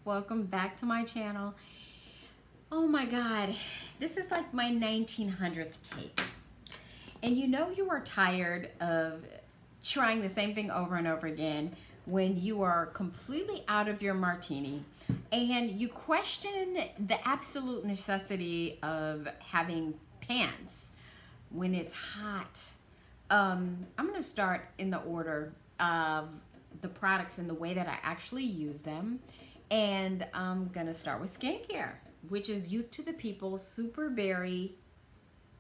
Welcome back to my channel. Oh my God, this is like my 1900th take. And you know you are tired of trying the same thing over and over again when you are completely out of your martini and you question the absolute necessity of having pants when it's hot. I'm gonna start in the order of the products and the way that I actually use them. And I'm gonna start with skincare, which is Youth to the People Superberry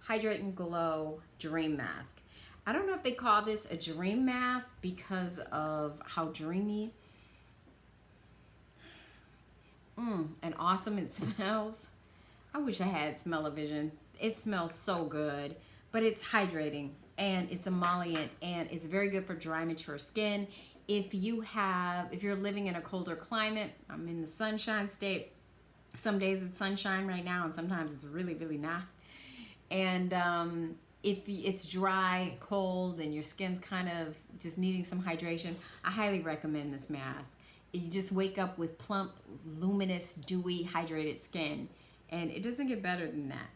Hydrate and Glow Dream Mask. I don't know if they call this a dream mask because of how dreamy and awesome it smells. I wish I had smell-o-vision. It smells so good, but it's hydrating and it's emollient and it's very good for dry, mature skin. If you're living in a colder climate, I'm in the sunshine state. Some days it's sunshine right now and sometimes it's really, really not. And if it's dry, cold, and your skin's kind of just needing some hydration, I highly recommend this mask. You just wake up with plump, luminous, dewy, hydrated skin, and it doesn't get better than that.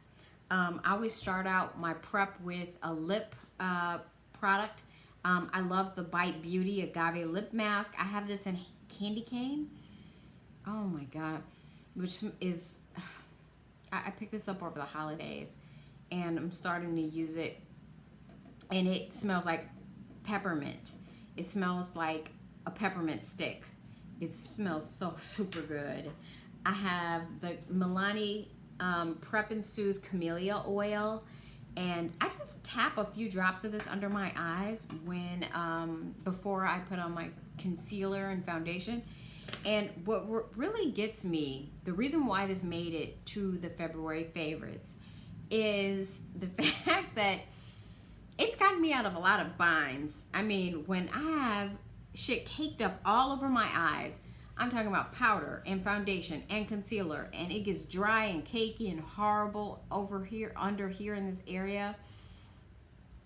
I always start out my prep with a lip product. I love the Bite Beauty Agave Lip Mask. I have this in Candy Cane. Oh my God, which is, I picked this up over the holidays and I'm starting to use it, and it smells like peppermint. It smells like a peppermint stick. It smells so super good. I have the Milani Prep and Soothe Camellia Oil, and I just tap a few drops of this under my eyes when before I put on my concealer and foundation. And what really gets me, the reason why this made it to the February favorites, is the fact that it's gotten me out of a lot of binds. I mean, when I have shit caked up all over my eyes, I'm talking about powder and foundation and concealer, and it gets dry and cakey and horrible over here, under here in this area.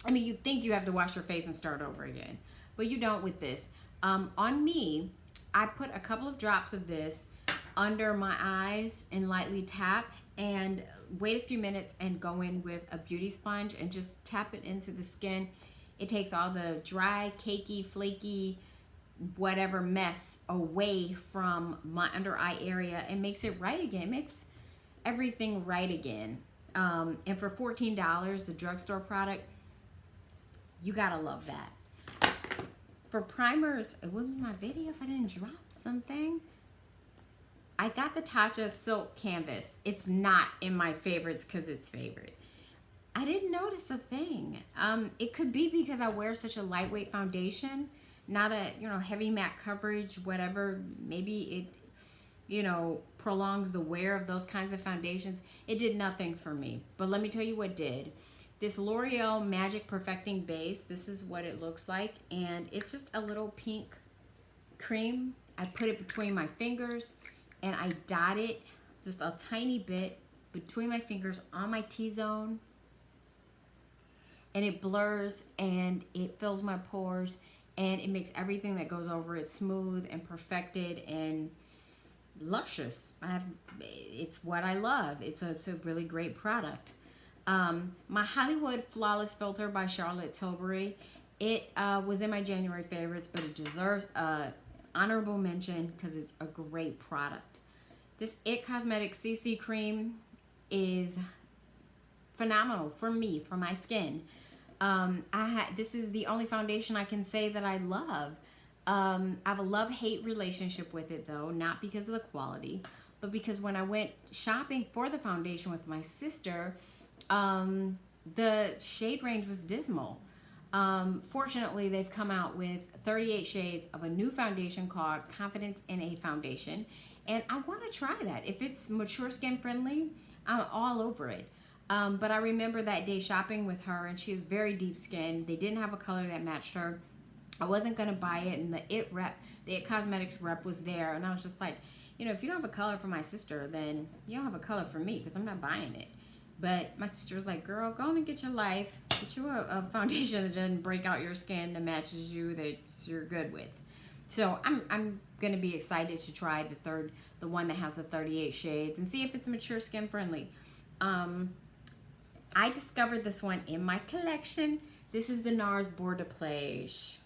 I mean, you think you have to wash your face and start over again, but you don't with this. On me, I put a couple of drops of this under my eyes and lightly tap, and wait a few minutes and go in with a beauty sponge and just tap it into the skin. It takes all the dry, cakey, flaky, whatever mess away from my under eye area and makes it right again. It makes everything right again. And for $14, the drugstore product, you gotta love that. For primers, it wouldn't be my video if I didn't drop something. I got the Tatcha Silk Canvas. It's not in my favorites because it's favorite. I didn't notice a thing. It could be because I wear such a lightweight foundation, not a heavy matte coverage, whatever. Maybe it prolongs the wear of those kinds of foundations. It did nothing for me. But let me tell you what did. This L'Oreal Magic Perfecting Base, this is what it looks like, and it's just a little pink cream. I put it between my fingers and I dot it just a tiny bit between my fingers on my T-zone, and it blurs and it fills my pores and it makes everything that goes over it smooth and perfected and luscious. It's what I love. It's a really great product. My Hollywood Flawless Filter by Charlotte Tilbury, it was in my January favorites, but it deserves a honorable mention because it's a great product. This IT Cosmetics CC cream is phenomenal for me, for my skin. This is the only foundation I can say that I love. I have a love-hate relationship with it though, not because of the quality, but because when I went shopping for the foundation with my sister, the shade range was dismal. Fortunately, they've come out with 38 shades of a new foundation called Confidence in a Foundation, and I want to try that. If it's mature skin friendly, I'm all over it. But I remember that day shopping with her, and she has very deep skin. They didn't have a color that matched her. I wasn't gonna buy it, and the IT Cosmetics rep was there, and I was just like, if you don't have a color for my sister, then you don't have a color for me, because I'm not buying it. But my sister was like, girl, go on and get your life. Get you a foundation that doesn't break out your skin, that matches you, that you're good with. So I'm gonna be excited to try the one that has the 38 shades and see if it's mature skin friendly. I discovered this one in my collection. This is the NARS Bourre de Plage.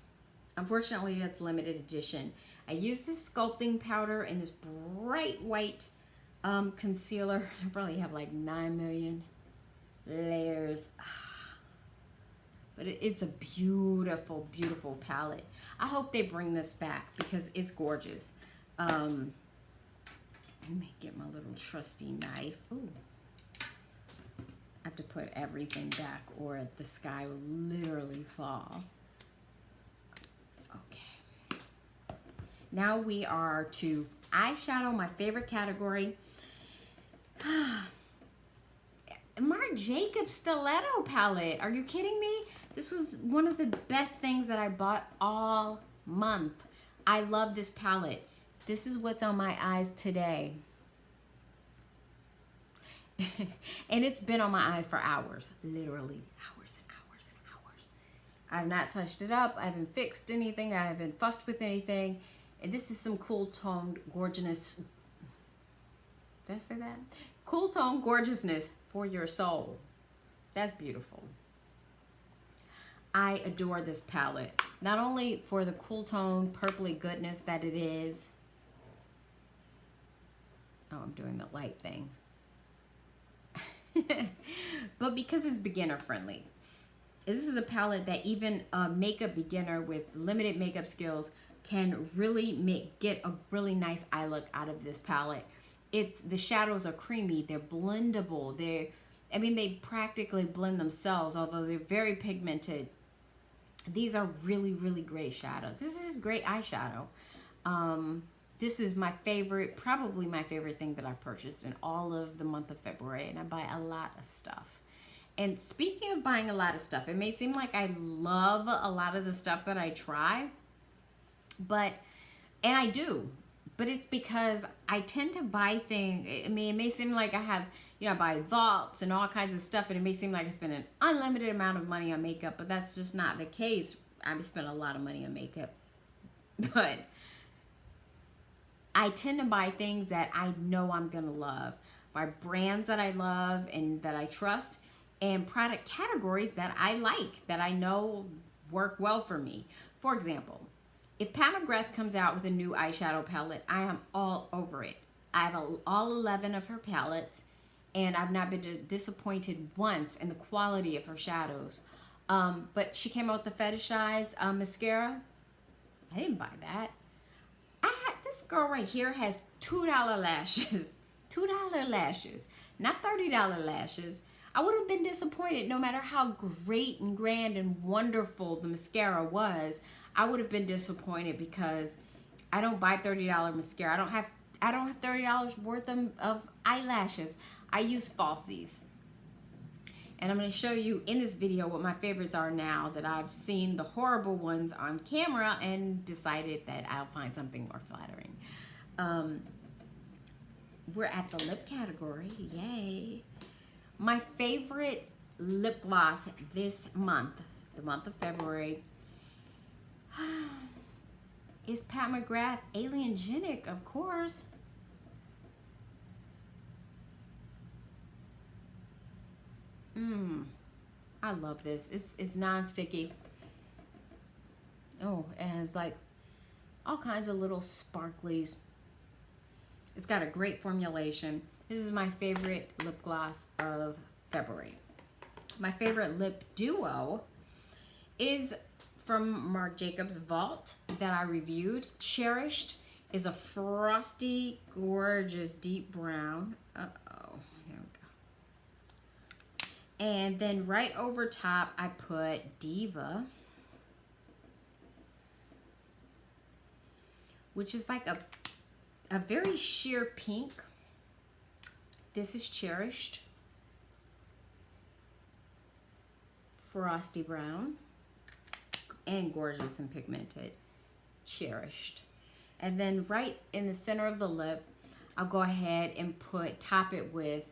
Unfortunately, it's limited edition. I used this sculpting powder and this bright white concealer. I probably have like 9 million layers. But it's a beautiful, beautiful palette. I hope they bring this back because it's gorgeous. Let me get my little trusty knife. Ooh. I have to put everything back or the sky will literally fall. Okay. Now we are to eyeshadow, my favorite category. Marc Jacobs Stiletto Palette. Are you kidding me? This was one of the best things that I bought all month. I love this palette. This is what's on my eyes today. And it's been on my eyes for hours. Literally hours and hours and hours. I've not touched it up. I haven't fixed anything. I haven't fussed with anything. And this is some cool toned gorgeousness. Did I say that? Cool tone gorgeousness for your soul. That's beautiful. I adore this palette. Not only for the cool tone purpley goodness that it is. Oh, I'm doing the light thing. But because it's beginner friendly. This is a palette that even a makeup beginner with limited makeup skills can really get a really nice eye look out of this palette. The shadows are creamy, they're blendable, they practically blend themselves, although they're very pigmented. These are really, really great shadows. This is great eyeshadow. This is my favorite, probably my favorite thing that I purchased in all of the month of February, and I buy a lot of stuff. And speaking of buying a lot of stuff, it may seem like I love a lot of the stuff that I try, and I do, but it's because I tend to buy things. I mean, it may seem like I have, I buy vaults and all kinds of stuff, and it may seem like I spend an unlimited amount of money on makeup, but that's just not the case. I spend a lot of money on makeup, but I tend to buy things that I know I'm gonna love, by brands that I love and that I trust, and product categories that I like, that I know work well for me. For example, if Pat McGrath comes out with a new eyeshadow palette, I am all over it. I have all 11 of her palettes, and I've not been disappointed once in the quality of her shadows. But she came out with the Fetishize mascara. I didn't buy that. This girl right here has $2 lashes. $2 lashes, not $30 lashes. I would have been disappointed no matter how great and grand and wonderful the mascara was. I would have been disappointed because I don't buy $30 mascara. I don't have $30 worth of eyelashes. I use falsies. And I'm going to show you in this video what my favorites are now that I've seen the horrible ones on camera and decided that I'll find something more flattering. We're at the lip category. Yay. My favorite lip gloss this month, the month of February, is Pat McGrath Aliengenic, of course. I love this. It's non-sticky. Oh, it has like all kinds of little sparklies. It's got a great formulation. This is my favorite lip gloss of February. My favorite lip duo is from Marc Jacobs Vault that I reviewed. Cherished is a frosty, gorgeous, deep brown. Here we go. And then right over top, I put Diva, which is like a very sheer pink. This is Cherished. Frosty brown. And gorgeous and pigmented. Cherished. And then right in the center of the lip, I'll go ahead and top it with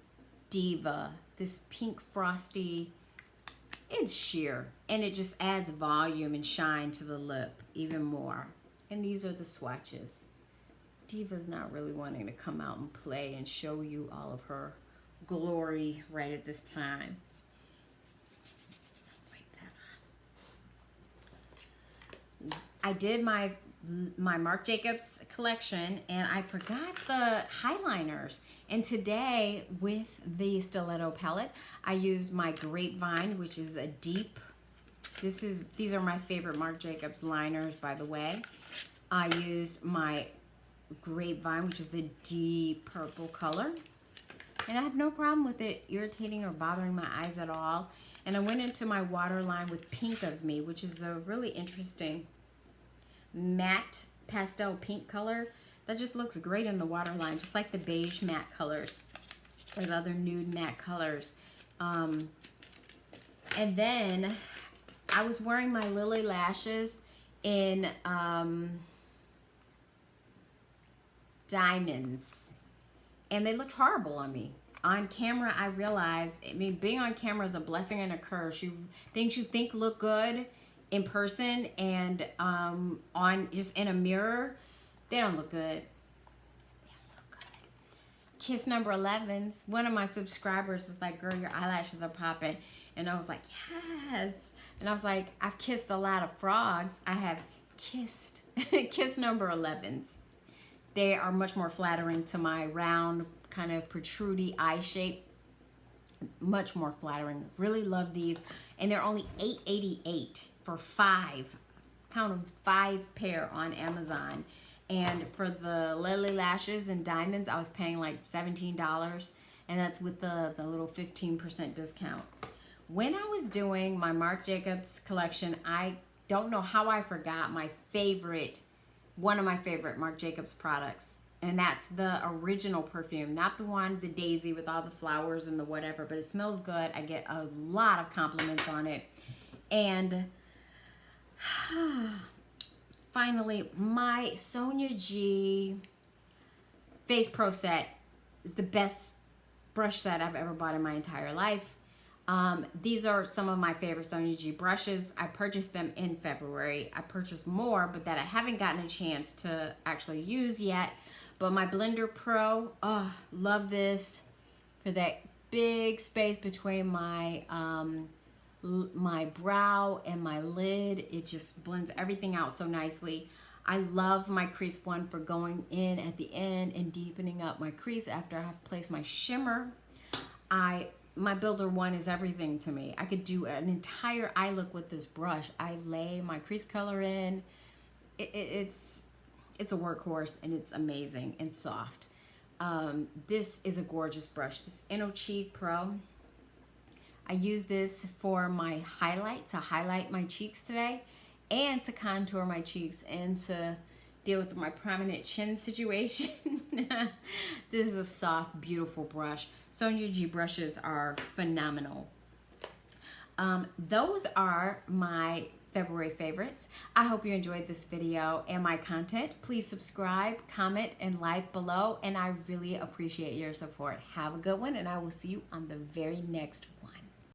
Diva. This pink frosty. It's sheer. And it just adds volume and shine to the lip even more. And these are the swatches. Diva's not really wanting to come out and play and show you all of her glory right at this time. I did my Marc Jacobs collection, and I forgot the highliners. And today with the Stiletto palette, I used my Grapevine, which is a deep. These are my favorite Marc Jacobs liners, by the way. I used my Grapevine, which is a deep purple color, and I have no problem with it irritating or bothering my eyes at all. And I went into my waterline with Pink of Me, which is a really interesting matte pastel pink color that just looks great in the waterline, just like the beige matte colors or the other nude matte colors. And then I was wearing my Lily lashes in diamonds, and they looked horrible on me. On camera, I realized, I mean, being on camera is a blessing and a curse. Things you think look good in person and on just in a mirror, they don't look good. They don't look good. Kiss number 11s. One of my subscribers was like, "Girl, your eyelashes are popping," and I was like, "Yes." And I was like, "I've kissed a lot of frogs. I have kissed kiss number 11s. They are much more flattering to my round, kind of protrudy eye shape. Much more flattering. Really love these. And they're only $8.88 for 5. Count them, 5 pair on Amazon. And for the Lily lashes and diamonds, I was paying like $17. And that's with the little 15% discount. When I was doing my Marc Jacobs collection, I don't know how I forgot my favorite, one of my favorite Marc Jacobs products. And that's the original perfume, not the one, the daisy with all the flowers and the whatever, but it smells good. I get a lot of compliments on it. And finally, my Sonia G Face Pro set is the best brush set I've ever bought in my entire life. These are some of my favorite Sonia G brushes. I purchased them in February. I purchased more, but that I haven't gotten a chance to actually use yet. But my Blender Pro, oh, love this for that big space between my my brow and my lid. It just blends everything out so nicely. I love my crease one for going in at the end and deepening up my crease after I have placed my shimmer. My Builder one is everything to me. I could do an entire eye look with this brush. I lay my crease color in. It's a workhorse, and it's amazing and soft. This is a gorgeous brush. This G Pro. I use this for my highlight, to highlight my cheeks today, and to contour my cheeks, and to deal with my prominent chin situation. This is a soft, beautiful brush. Sonia G brushes are phenomenal. Those are my February favorites. I hope you enjoyed this video and my content. Please subscribe, comment, and like below, and I really appreciate your support. Have a good one, and I will see you on the very next